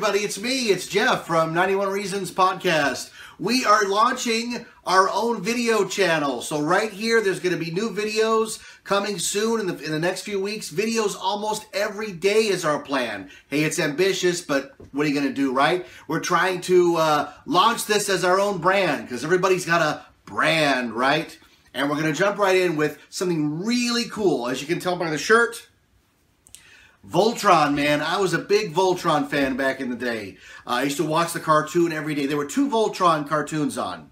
everybody, it's me, it's Jeff from 91 Reasons Podcast. We are launching our own video channel. So right here, there's going to be new videos coming soon in the next few weeks. Videos almost every day is our plan. Hey, it's ambitious, but what are you going to do, right? We're trying to launch this as our own brand because everybody's got a brand, right? And we're going to jump right in with something really cool. As you can tell by the shirt, Voltron, man. I was a big Voltron fan back in the day. I used to watch the cartoon every day. There were two Voltron cartoons on.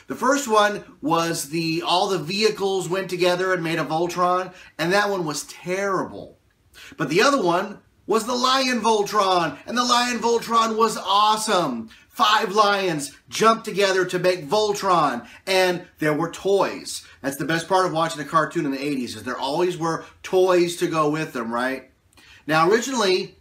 The first one was all the vehicles went together and made a Voltron, and that one was terrible. But the other one was the Lion Voltron, and the Lion Voltron was awesome. 5 lions jumped together to make Voltron, and there were toys. That's the best part of watching a cartoon in the 80s, is there always were toys to go with them, right? Now, originally,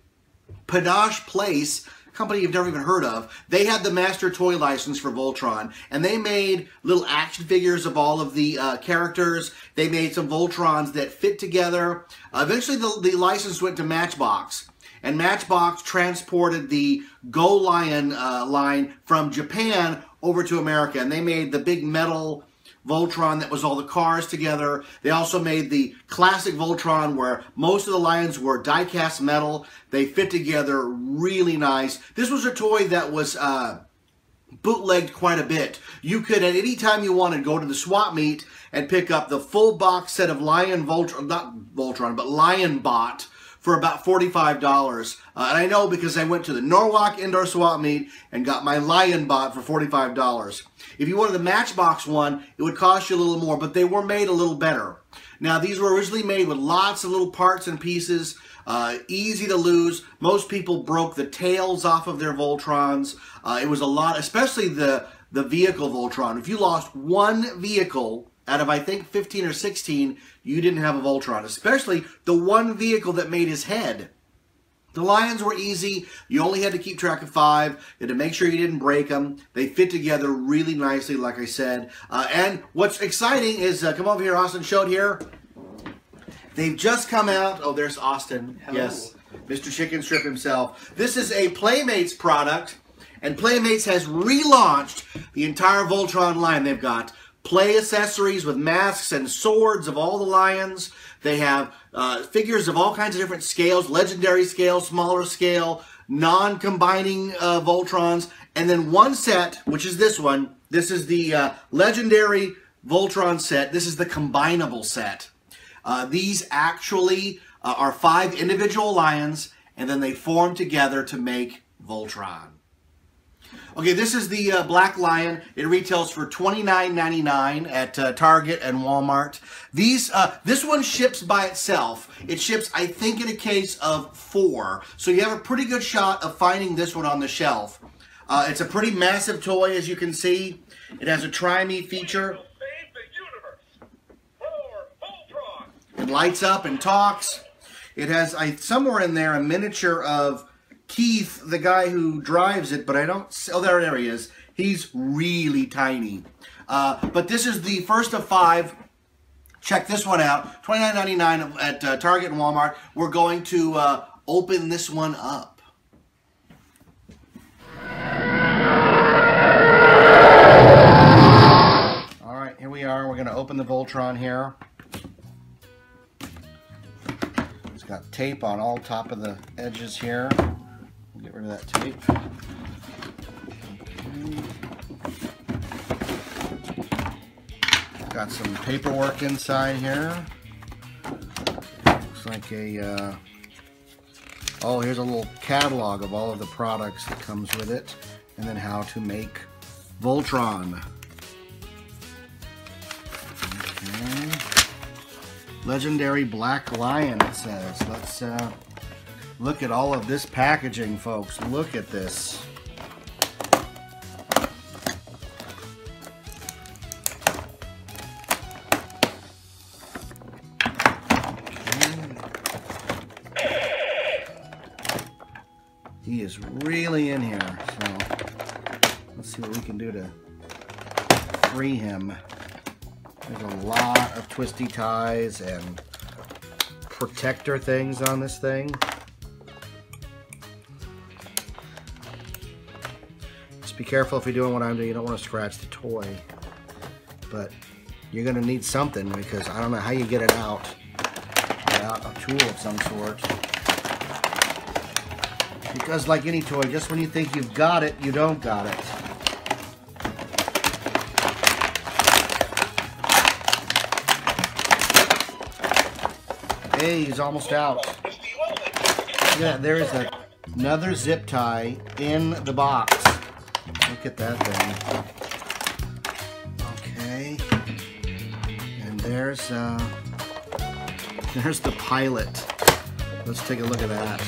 Panache Place, a company you've never even heard of, they had the master toy license for Voltron, and they made little action figures of all of the characters. They made some Voltrons that fit together. Eventually, the license went to Matchbox, and Matchbox transported the Go Lion line from Japan over to America, and they made the big metal Voltron that was all the cars together. They also made the classic Voltron where most of the lions were die-cast metal. They fit together really nice. This was a toy that was bootlegged quite a bit. You could, at any time you wanted, go to the swap meet and pick up the full box set of Lion Voltron, not Voltron, but Lion Bot for about $45. And I know because I went to the Norwalk Indoor Swap Meet and got my Lion Bot for $45. If you wanted the Matchbox one, it would cost you a little more, but they were made a little better. Now, these were originally made with lots of little parts and pieces, easy to lose. Most people broke the tails off of their Voltrons. It was a lot, especially the vehicle Voltron. If you lost one vehicle out of, I think, 15 or 16, you didn't have a Voltron, especially the one vehicle that made his head. The lions were easy. You only had to keep track of 5. You had to make sure you didn't break them. They fit together really nicely, like I said. And what's exciting is, come over here, Austin, show it here. They've just come out. Oh, there's Austin. Hello. Yes, Mr. Chicken Strip himself. This is a Playmates product, and Playmates has relaunched the entire Voltron line. They've got play accessories with masks and swords of all the lions. They have figures of all kinds of different scales, legendary scale, smaller scale, non-combining Voltrons, and then one set, which is this one. This is the legendary Voltron set. This is the combinable set. These actually are 5 individual lions, and then they form together to make Voltron. Okay, this is the Black Lion. It retails for $29.99 at Target and Walmart. This one ships by itself. It ships, I think, in a case of 4. So you have a pretty good shot of finding this one on the shelf. It's a pretty massive toy, as you can see. It has a Try Me feature. It lights up and talks. It has, somewhere in there, a miniature of Keith, the guy who drives it, but I don't... Oh, there he is. He's really tiny. But this is the first of 5. Check this one out. $29.99 at Target and Walmart. We're going to open this one up. All right, here we are. We're going to open the Voltron here. It's got tape on all top of the edges here. Get rid of that tape. Got some paperwork inside here. Looks like a, oh, here's a little catalog of all of the products that comes with it, and then how to make Voltron. Okay. Legendary Black Lion, it says. Let's look at all of this packaging, folks. Look at this. He is really in here, so let's see what we can do to free him. There's a lot of twisty ties and protector things on this thing. Just be careful if you're doing what I'm doing. You don't want to scratch the toy, but you're going to need something because I don't know how you get it out without a tool of some sort. Because like any toy, just when you think you've got it, you don't got it. Hey, he's almost out. Yeah, there is another zip tie in the box. Look at that thing. Okay. And there's the pilot. Let's take a look at that.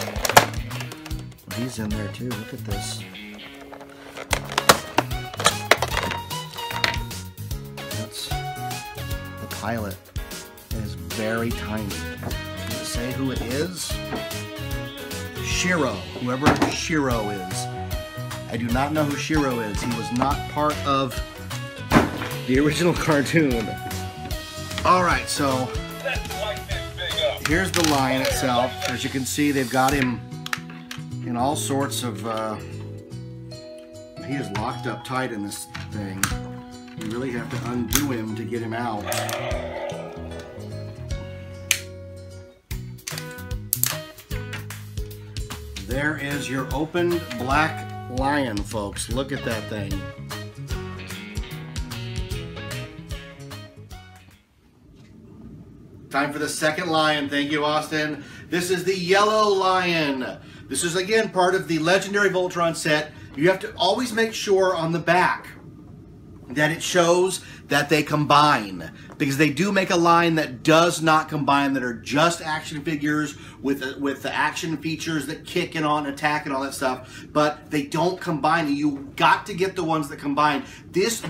He's in there too. Look at this. That's the pilot. It is very tiny. Does it say who it is? Shiro. Whoever Shiro is. I do not know who Shiro is. He was not part of the original cartoon. Alright, so here's the lion itself. As you can see, they've got him in all sorts of, he is locked up tight in this thing. You really have to undo him to get him out. There is your opened Black Lion, folks. Look at that thing. Time for the second lion. Thank you, Austin. This is the Yellow Lion. This is, again, part of the Legendary Voltron set. You have to always make sure on the back that it shows that they combine. Because they do make a line that does not combine, that are just action figures with the action features that kick and on, attack and all that stuff. But they don't combine. You got to get the ones that combine. This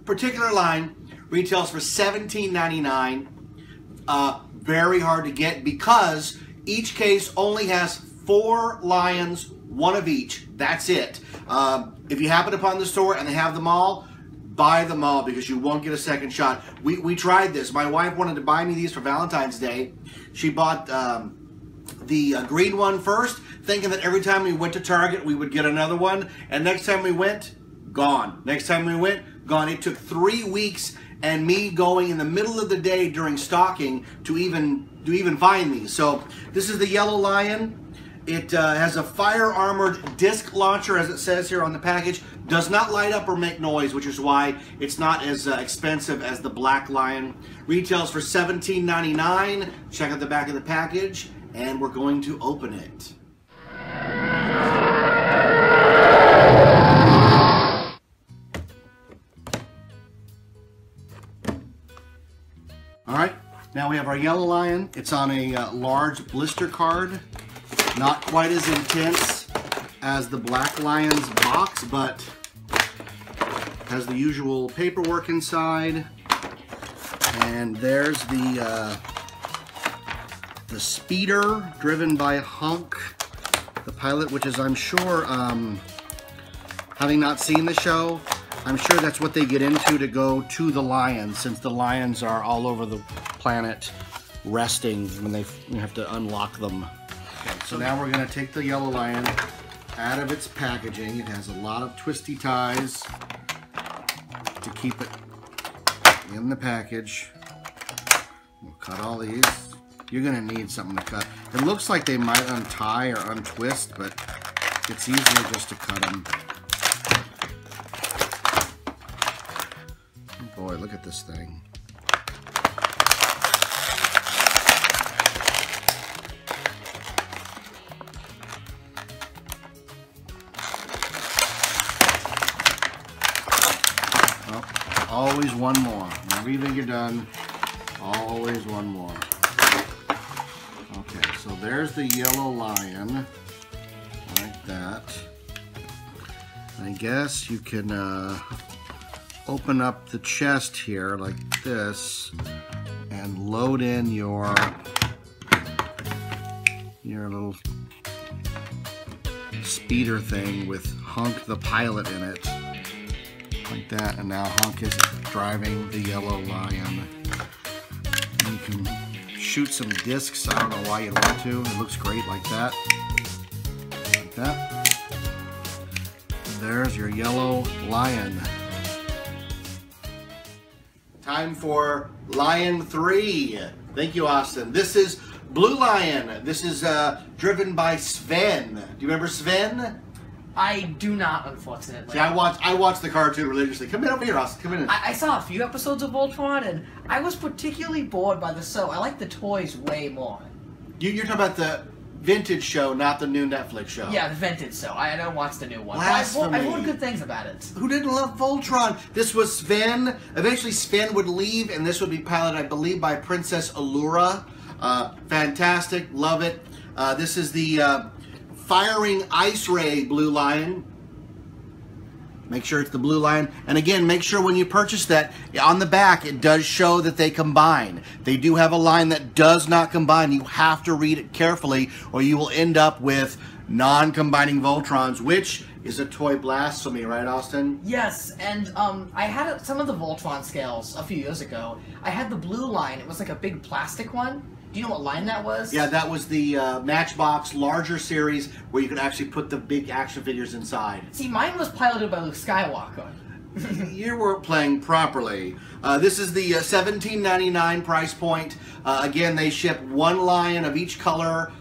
particular line retails for $17.99. Very hard to get because each case only has 4 lions, 1 of each. That's it. If you happen upon the store and they have them all, buy them all because you won't get a second shot. We tried this. My wife wanted to buy me these for Valentine's Day. She bought the green one first, thinking that every time we went to Target we would get another one. And next time we went, gone. Next time we went, gone. It took 3 weeks and me going in the middle of the day during stocking to even find these. So this is the Yellow Lion. It has a fire armored disc launcher, as it says here on the package. Does not light up or make noise, which is why it's not as expensive as the Black Lion. Retails for $17.99. Check out the back of the package, and we're going to open it. All right, now we have our Yellow Lion. It's on a large blister card. Not quite as intense as the Black Lion's box, but has the usual paperwork inside. And there's the speeder driven by Hunk, the pilot, which is, I'm sure, having not seen the show, I'm sure that's what they get into to go to the lions, since the lions are all over the planet resting when you have to unlock them. Okay, so now we're going to take the Yellow Lion out of its packaging. It has a lot of twisty ties to keep it in the package. We'll cut all these. You're going to need something to cut. It looks like they might untie or untwist, but it's easier just to cut them. Oh boy, look at this thing. always one more. Never you think you're done. Always one more. Okay, so there's the yellow lion. Like that. I guess you can open up the chest here like this and load in your little speeder thing with Hunk the pilot in it. Like that, and now Hunk is driving the yellow lion. And you can shoot some discs. I don't know why you'd want to. It looks great like that. Like that. There's your yellow lion. Time for Lion 3. Thank you, Austin. This is Blue Lion. This is driven by Sven. Do you remember Sven? I do not, unfortunately. See, I watched the cartoon religiously. Come in over here, Austin. Come in. I saw a few episodes of Voltron, and I was particularly bored by the show. I like the toys way more. You're talking about the vintage show, not the new Netflix show. Yeah, the vintage show. I don't watch the new one. Blasphemy. I've heard good things about it. Who didn't love Voltron? This was Sven. Eventually, Sven would leave, and this would be piloted, I believe, by Princess Allura. Fantastic. Love it. This is the firing ice ray Blue Lion. Make sure it's the Blue Lion. And again, make sure when you purchase that, on the back, it does show that they combine. They do have a line that does not combine. You have to read it carefully, or you will end up with non-combining Voltrons, which is a toy blasphemy, right, Austin? Yes, and I had some of the Voltron scales a few years ago. I had the Blue Line. It was like a big plastic one. Do you know what line that was? Yeah, that was the Matchbox larger series where you could actually put the big action figures inside. See, mine was piloted by Luke Skywalker. You were playing properly. This is the $17.99 price point. Again, they ship one lion of each color,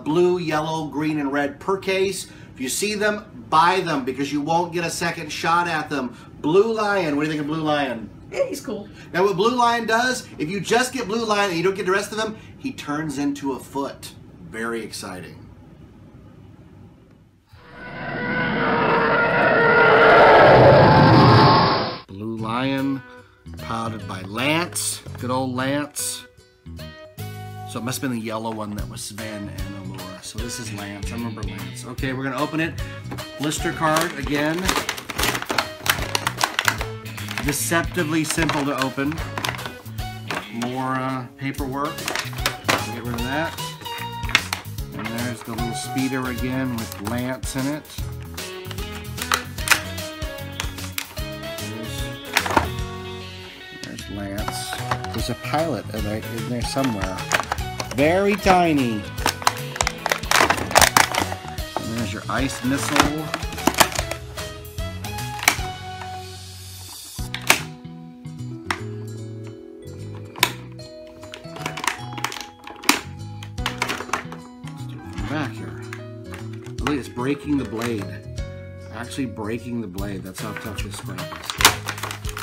blue, yellow, green, and red per case. If you see them, buy them because you won't get a second shot at them. Blue Lion, what do you think of Blue Lion? Yeah, he's cool. Now what Blue Lion does, if you just get Blue Lion and you don't get the rest of them, he turns into a foot. Very exciting. Blue Lion, piloted by Lance. Good old Lance. So it must have been the yellow one that was Sven and Allura. So this is Lance. I remember Lance. Okay, we're going to open it. Blister card again. Deceptively simple to open. More paperwork. Get rid of that. And there's the little speeder again with Lance in it. There's Lance. There's a pilot in there somewhere. Very tiny. And there's your ice missile. Back here. Look, it's breaking the blade. Actually breaking the blade. That's how tough this scrap is.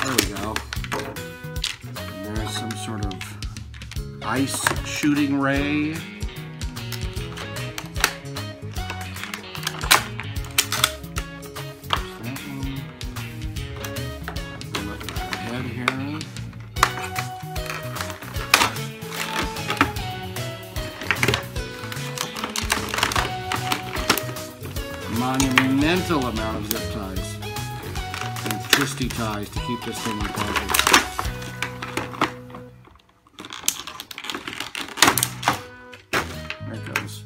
There we go. And there's some sort of ice shooting ray. Look at the head here. Monumental amount of zip ties and twisty ties to keep this thing in place. There it goes.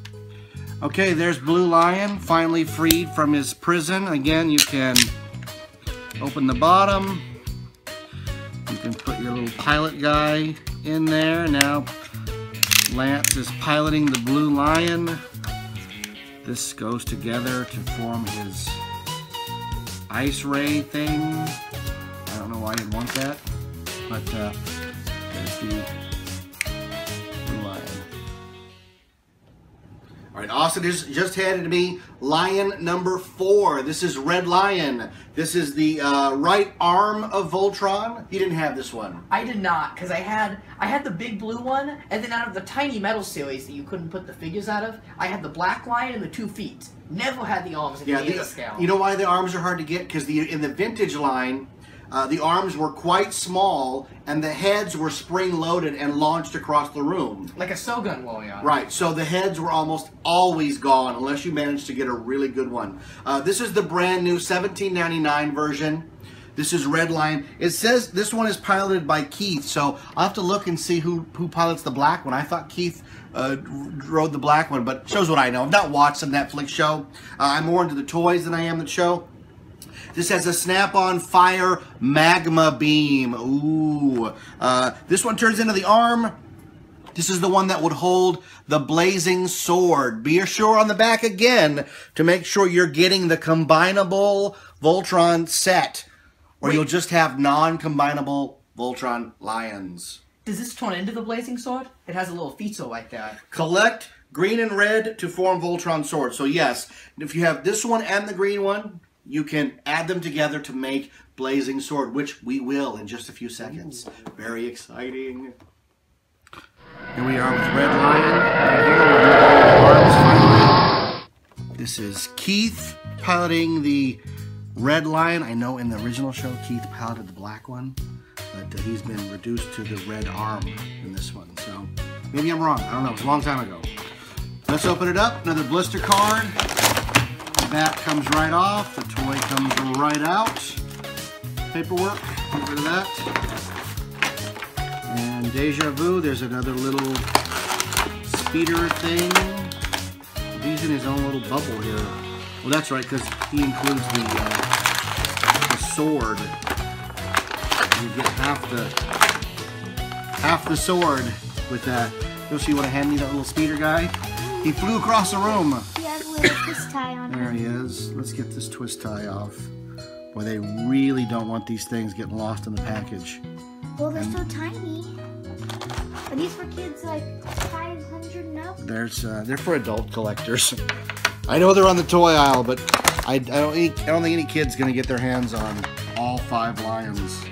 Okay, there's Blue Lion, finally freed from his prison. Again, you can open the bottom. You can put your little pilot guy in there. Now, Lance is piloting the Blue Lion. This goes together to form his ice ray thing. I don't know why you'd want that, but there's the Blue Lion. All right, Austin just handed to me Lion number 4. This is Red Lion. This is the right arm of Voltron. You didn't have this one. I did not, because I had the big blue one, and then out of the tiny metal series that you couldn't put the figures out of, I had the black lion and the 2 feet. Never had the arms in the 8 scale. You know why the arms are hard to get? Because in the vintage line, the arms were quite small and the heads were spring-loaded and launched across the room. Like a Shogun warrior. Right, so the heads were almost always gone unless you managed to get a really good one. This is the brand new $17.99 version. This is Red Lion. It says this one is piloted by Keith, so I'll have to look and see who pilots the black one. I thought Keith rode the black one, but shows what I know. I've not watched the Netflix show. I'm more into the toys than I am the show. This has a snap-on fire magma beam. Ooh. This one turns into the arm. This is the one that would hold the blazing sword. Be assured on the back again to make sure you're getting the combinable Voltron set. Or you'll just have non-combinable Voltron lions. Does this turn into the blazing sword? It has a little feature like that. Collect green and red to form Voltron sword. So yes, if you have this one and the green one, you can add them together to make blazing sword, which we will in just a few seconds. Ooh. Very exciting. Here we are with Red Lion. And here this is Keith piloting the Red Lion. I know in the original show Keith piloted the black one, but he's been reduced to the red arm in this one. So maybe I'm wrong. I don't know. It was a long time ago. Let's open it up. Another blister card. The back comes right off. The toy comes right out. Paperwork. Get rid of that. And deja vu. There's another little speeder thing. He's in his own little bubble here. Well, that's right, because he includes the sword. You get half the sword with that. Yoshi, you want to hand me that little speeder guy? He flew across the room. He has a little twist tie on. There he is. Let's get this twist tie off. Boy, they really don't want these things getting lost in the package. Well, they're so tiny. Are these for kids like 500 and up? They're for adult collectors. I know they're on the toy aisle, but I don't think any kid's gonna get their hands on all 5 lions.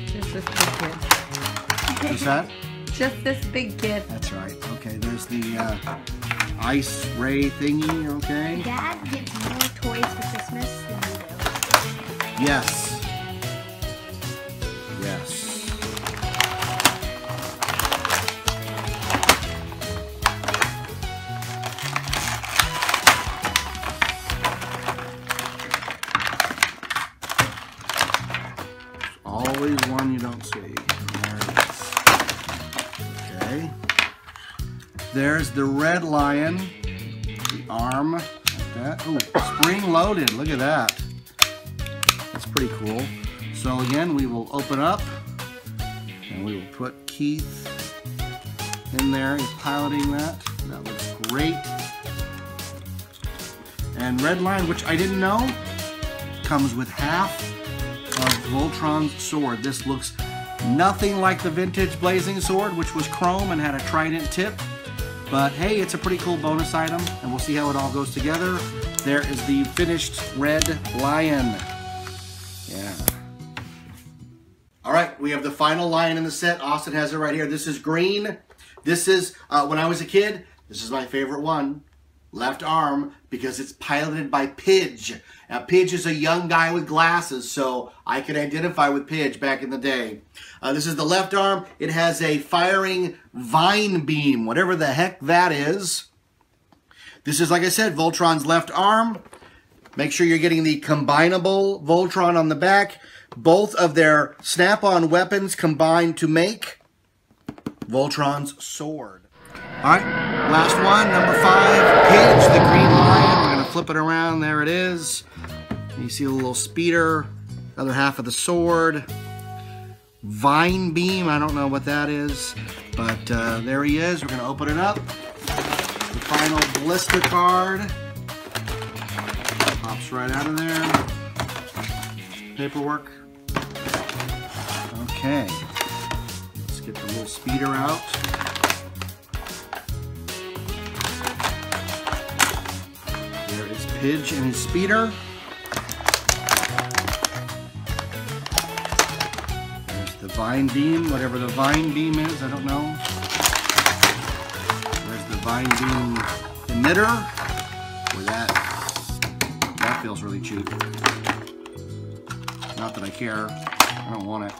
Just this big kid. What's that? Just this big kid. That's right. Okay, there's the ice ray thingy. Okay. Dad gets more toys for Christmas than we do. Yes. Yes. Always one you don't see. There it is. Okay. There's the Red Lion. The arm. Like that. Ooh, spring loaded. Look at that. That's pretty cool. So again, we will open up and we will put Keith in there. He's piloting that. That looks great. And Red Lion, which I didn't know, comes with half of Voltron's sword. This looks nothing like the vintage blazing sword, which was chrome and had a trident tip. But hey, it's a pretty cool bonus item, and we'll see how it all goes together. There is the finished Red Lion. Yeah. All right, we have the final lion in the set. Austin has it right here. This is green. This is, when I was a kid, this is my favorite one. Left arm, because it's piloted by Pidge. Now, Pidge is a young guy with glasses, so I could identify with Pidge back in the day. This is the left arm. It has a firing vine beam, whatever the heck that is. This is, like I said, Voltron's left arm. Make sure you're getting the combinable Voltron on the back. Both of their snap-on weapons combined to make Voltron's sword. All right, last one, number 5, Pidge, the green lion. We're going to flip it around. There it is. You see a little speeder, other half of the sword. Vine beam, I don't know what that is, but there he is. We're going to open it up. The final blister card. Pops right out of there. Paperwork. Okay. Let's get the little speeder out. There is Pidge and his speeder. There's the vine beam, whatever the vine beam is, I don't know. There's the vine beam emitter. Boy, that feels really cheap. Not that I care. I don't want it.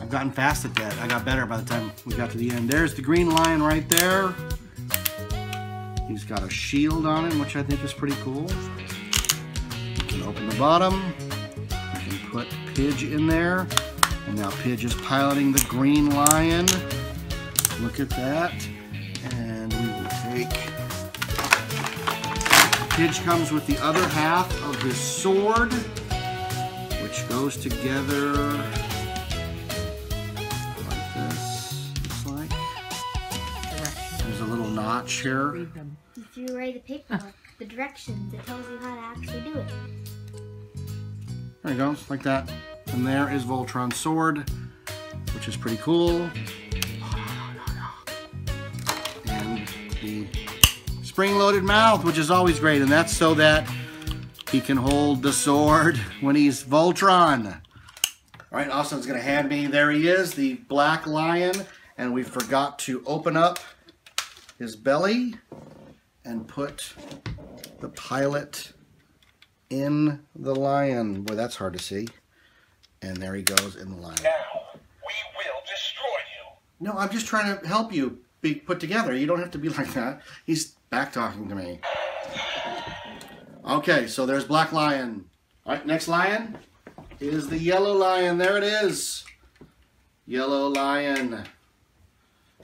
I've gotten fast at that. I got better by the time we got to the end. There's the green lion right there. He's got a shield on him, which I think is pretty cool. You can open the bottom. You can put Pidge in there. And now Pidge is piloting the green lion. Look at that. And we will take... Pidge comes with the other half of his sword, which goes together like this, looks like. There's a little notch here. If you write the paperwork, the directions, it tells you how to actually do it. There you go, like that. And there is Voltron's sword, which is pretty cool. And the spring-loaded mouth, which is always great, and that's so that he can hold the sword when he's Voltron. All right, Austin's gonna hand me, there he is, the black lion, and we forgot to open up his belly and put the pilot in the lion. Boy, that's hard to see. And there he goes in the lion. Now, we will destroy you. No, I'm just trying to help you be put together. You don't have to be like that. He's back talking to me. Okay, so there's black lion. All right, next lion is the yellow lion. There it is. Yellow lion.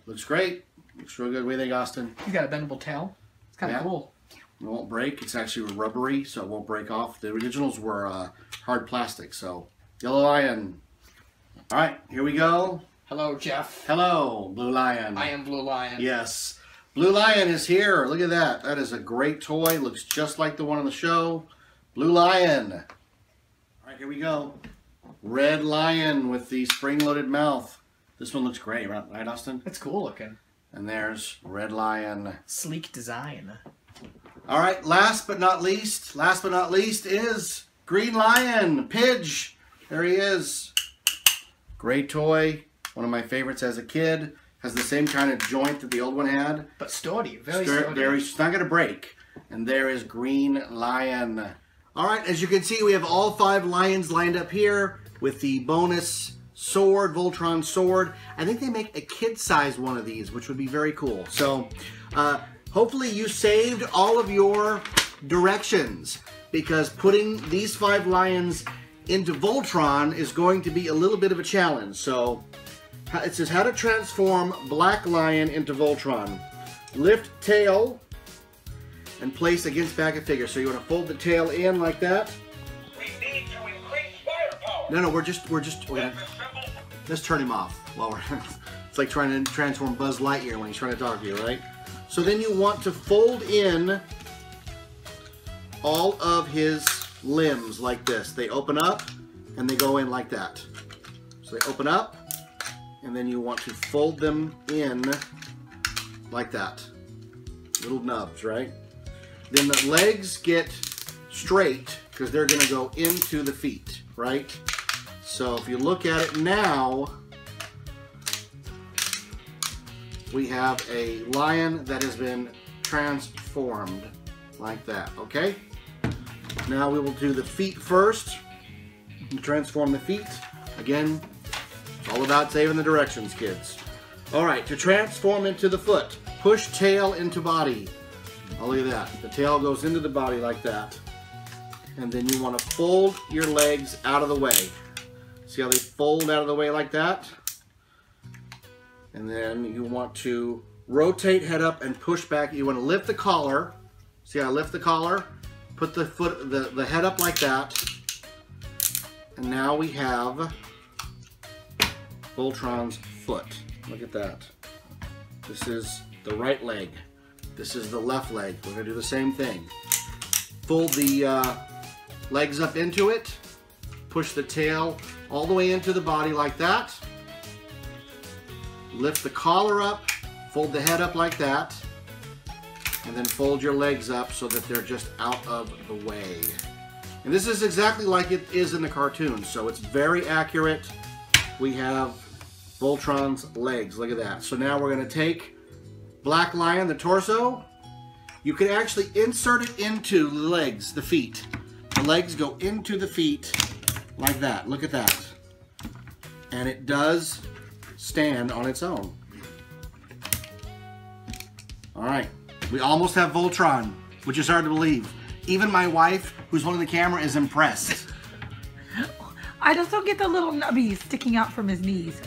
Looks great. Looks real good. What do you think, Austin? He's got a bendable tail. It's kind of cool. It won't break. It's actually rubbery, so it won't break off. The originals were hard plastic, so yellow lion. All right, here we go. Hello, Jeff. Hello, Blue Lion. I am Blue Lion. Yes. Blue Lion is here. Look at that. That is a great toy. Looks just like the one on the show. Blue Lion. All right, here we go. Red Lion with the spring-loaded mouth. This one looks great, right, Austin? It's cool looking. And there's Red Lion. Sleek design. All right, last but not least is Green Lion, Pidge. There he is. Great toy. One of my favorites as a kid. Has the same kind of joint that the old one had. But sturdy, very sturdy. It's not going to break. And there is Green Lion. All right, as you can see, we have all 5 lions lined up here with the bonus sword, Voltron sword. I think they make a kid-sized one of these, which would be very cool. So, hopefully you saved all of your directions, because putting these 5 lions into Voltron is going to be a little bit of a challenge. So, it says how to transform Black Lion into Voltron. Lift tail and place against back of figure. So you want to fold the tail in like that. We need to increase firepower. No, we're gonna, let's turn him off while we're. It's like trying to transform Buzz Lightyear when he's trying to talk to you, right? So then you want to fold in all of his limbs like this. They open up and they go in like that. So they open up, and then you want to fold them in like that. Little nubs, right? Then the legs get straight because they're going to go into the feet, right? So if you look at it now, we have a lion that has been transformed like that, okay? Now we will do the feet first. Transform the feet. Again, it's all about saving the directions, kids. All right, to transform into the foot, push tail into body. Oh, look at that. The tail goes into the body like that. And then you want to fold your legs out of the way. See how they fold out of the way like that? And then you want to rotate head up and push back. You want to lift the collar. See how I lift the collar? Put the foot, the head up like that. And now we have Voltron's foot. Look at that. This is the right leg. This is the left leg. We're going to do the same thing. Fold the legs up into it. Push the tail all the way into the body like that. Lift the collar up. Fold the head up like that. And then fold your legs up so that they're just out of the way. And this is exactly like it is in the cartoon, so it's very accurate. We have Voltron's legs. Look at that. So now we're going to take Black Lion, the torso, You can actually insert it into the legs, the feet. The legs go into the feet like that. Look at that. And it does stand on its own. All right, we almost have Voltron, which is hard to believe. Even my wife, who's holding the camera, is impressed. I just don't get the little nubbies sticking out from his knees.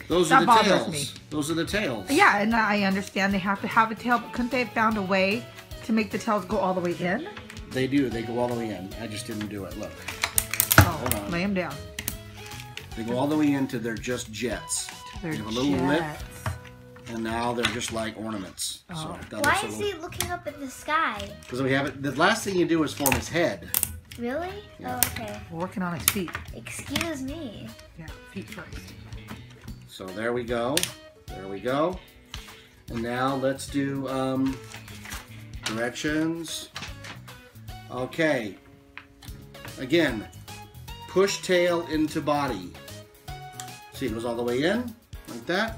Those are the tails. Those are the tails. Yeah, and I understand they have to have a tail, but couldn't they have found a way to make the tails go all the way in? They do. They go all the way in. I just didn't do it. Look. Oh, lay them down. They go all the way into they're just jets. They're they have a little lip, and now they're just like ornaments. Oh. So Why is he looking up at the sky? Because we have it. The last thing you do is form his head. Really? Yeah. Oh, okay. We're working on his feet. Excuse me. Yeah, feet first. So there we go. There we go. And now let's do directions. Okay. Again, push tail into body. See, it goes all the way in, like that.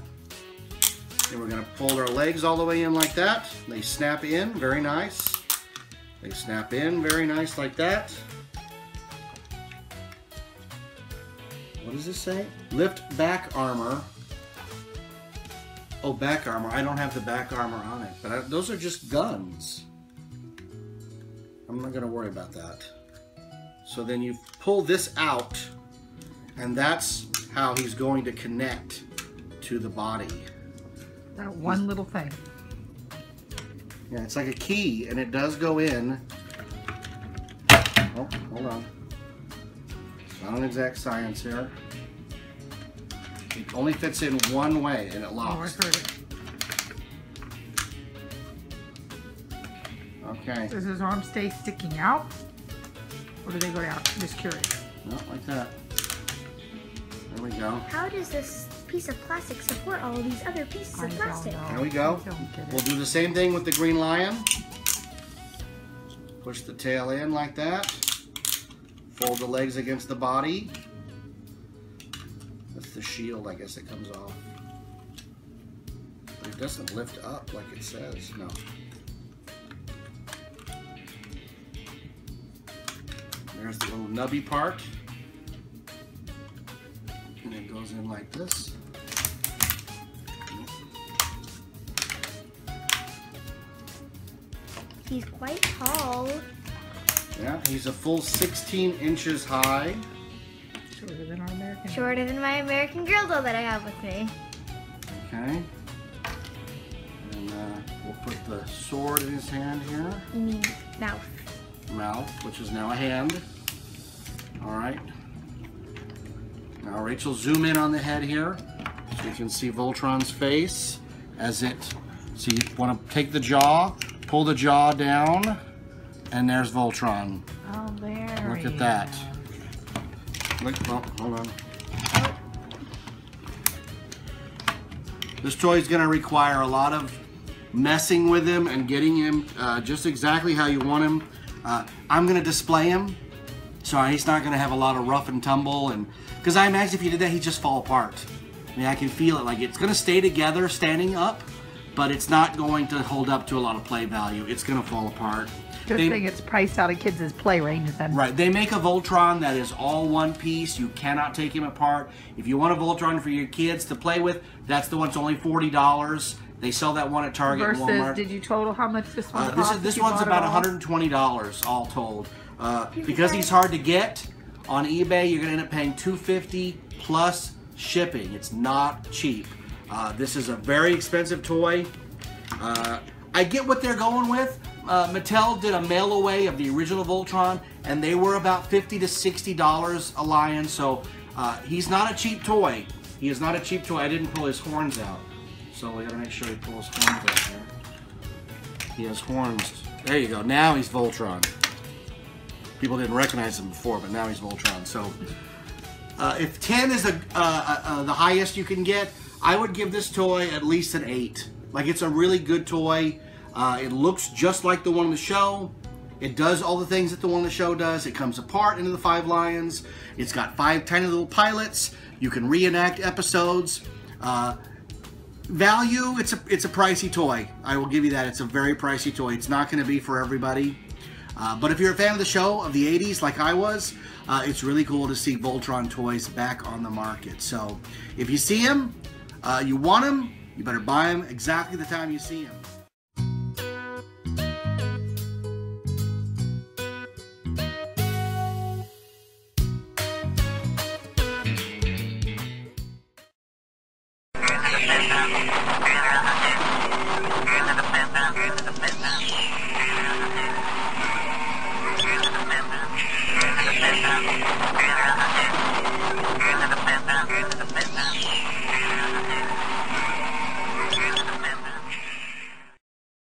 Then we're gonna fold our legs all the way in like that. They snap in, very nice. They snap in, very nice, like that. What does this say? Lift back armor. Oh, back armor. I don't have the back armor on it, but those are just guns. I'm not gonna worry about that. So then you pull this out, and that's how he's going to connect to the body. That one little thing. Yeah, it's like a key, and it does go in. Oh, hold on. It's not an exact science here. It only fits in one way, and it locks. Oh, I heard it. Okay. Does his arm stay sticking out? Or do they go down? I'm just curious. No, like that. There we go. How does this piece of plastic support all of these other pieces of plastic? There we go. We'll do the same thing with the green lion. Push the tail in like that. Fold the legs against the body. That's the shield, I guess it comes off. But it doesn't lift up like it says. No. There's the little nubby part. And it goes in like this. He's quite tall. Yeah, he's a full 16 inches high. Shorter than our American. Shorter than my American Girl doll that I have with me. Okay. And we'll put the sword in his hand here. You mean mouth. Mouth, which is now a hand. All right. Now Rachel, zoom in on the head here so you can see Voltron's face as it, so you want to take the jaw, pull the jaw down, and there's Voltron. Oh, there. Look at that. Look, oh, hold on. This toy is going to require a lot of messing with him and getting him just exactly how you want him. I'm going to display him, so he's not going to have a lot of rough and tumble, and because I imagine if you did that, he'd just fall apart. I mean, I can feel it. Like, it's going to stay together standing up, but it's not going to hold up to a lot of play value. It's going to fall apart. Good thing it's priced out of kids' play range then. Right. They make a Voltron that is all one piece. You cannot take him apart. If you want a Voltron for your kids to play with, that's the one that's only $40. They sell that one at Target and Walmart. Versus, did you total how much this one cost? This one's about $120 all told. Because he's hard to get on eBay, you're going to end up paying $250 plus shipping. It's not cheap. This is a very expensive toy. I get what they're going with. Mattel did a mail away of the original Voltron, and they were about $50 to $60 a lion. So he's not a cheap toy. He is not a cheap toy. I didn't pull his horns out, so we gotta make sure he pulls horns out here. He has horns. There you go. Now he's Voltron. People didn't recognize him before, but now he's Voltron. So if 10 is the highest you can get, I would give this toy at least an 8. Like, it's a really good toy. It looks just like the one on the show. It does all the things that the one on the show does. It comes apart into the 5 lions. It's got 5 tiny little pilots. You can reenact episodes. value, it's a pricey toy. I will give you that. It's a very pricey toy. It's not going to be for everybody. But if you're a fan of the show of the 80s like I was, it's really cool to see Voltron toys back on the market. So if you see them, you want them, you better buy them exactly the time you see them.